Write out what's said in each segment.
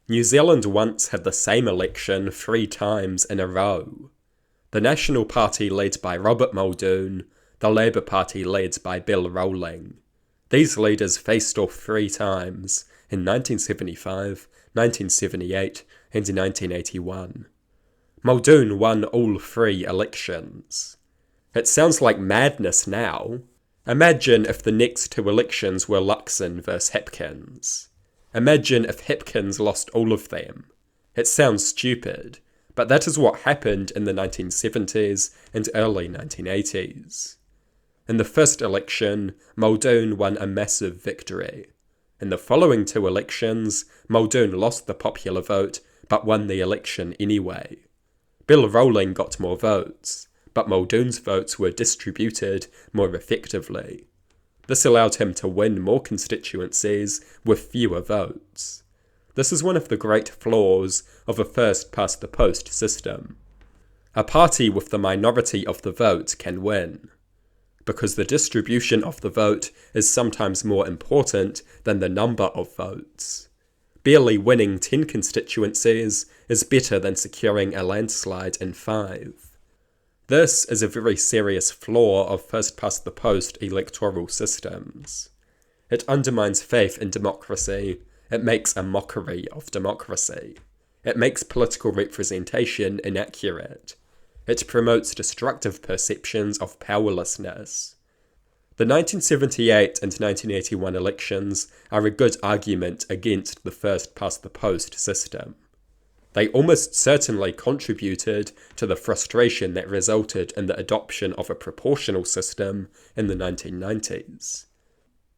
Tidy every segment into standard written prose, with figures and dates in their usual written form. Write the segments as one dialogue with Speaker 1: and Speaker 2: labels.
Speaker 1: New Zealand once had the same election 3 times in a row. The National Party led by Robert Muldoon, the Labour Party led by Bill Rowling. These leaders faced off 3 times, in 1975, 1978 and 1981. Muldoon won all 3 elections. It sounds like madness now. Imagine if the next 2 elections were Luxon versus Hipkins. Imagine if Hipkins lost all of them. It sounds stupid, but that is what happened in the 1970s and early 1980s. In the first election, Muldoon won a massive victory. In the following 2 elections, Muldoon lost the popular vote, but won the election anyway. Bill Rowling got more votes, but Muldoon's votes were distributed more effectively. This allowed him to win more constituencies with fewer votes. This is one of the great flaws of a first-past-the-post system. A party with the minority of the vote can win, because the distribution of the vote is sometimes more important than the number of votes. Barely winning 10 constituencies is better than securing a landslide in 5. This is a very serious flaw of first-past-the-post electoral systems. It undermines faith in democracy. It makes a mockery of democracy. It makes political representation inaccurate. It promotes destructive perceptions of powerlessness. The 1978 and 1981 elections are a good argument against the first-past-the-post system. They almost certainly contributed to the frustration that resulted in the adoption of a proportional system in the 1990s.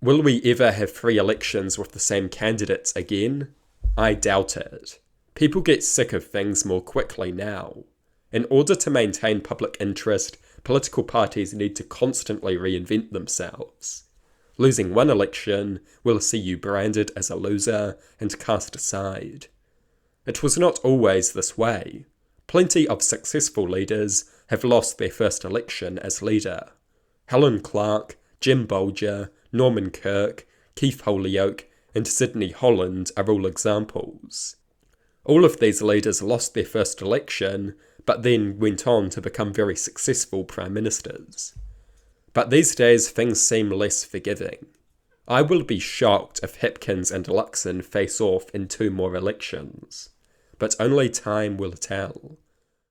Speaker 1: Will we ever have 3 elections with the same candidates again? I doubt it. People get sick of things more quickly now. In order to maintain public interest, political parties need to constantly reinvent themselves. Losing 1 election will see you branded as a loser and cast aside. It was not always this way. Plenty of successful leaders have lost their first election as leader. Helen Clark, Jim Bolger, Norman Kirk, Keith Holyoake, and Sidney Holland are all examples. All of these leaders lost their first election, but then went on to become very successful prime ministers. But these days things seem less forgiving. I will be shocked if Hipkins and Luxon face off in 2 more elections. But only time will tell.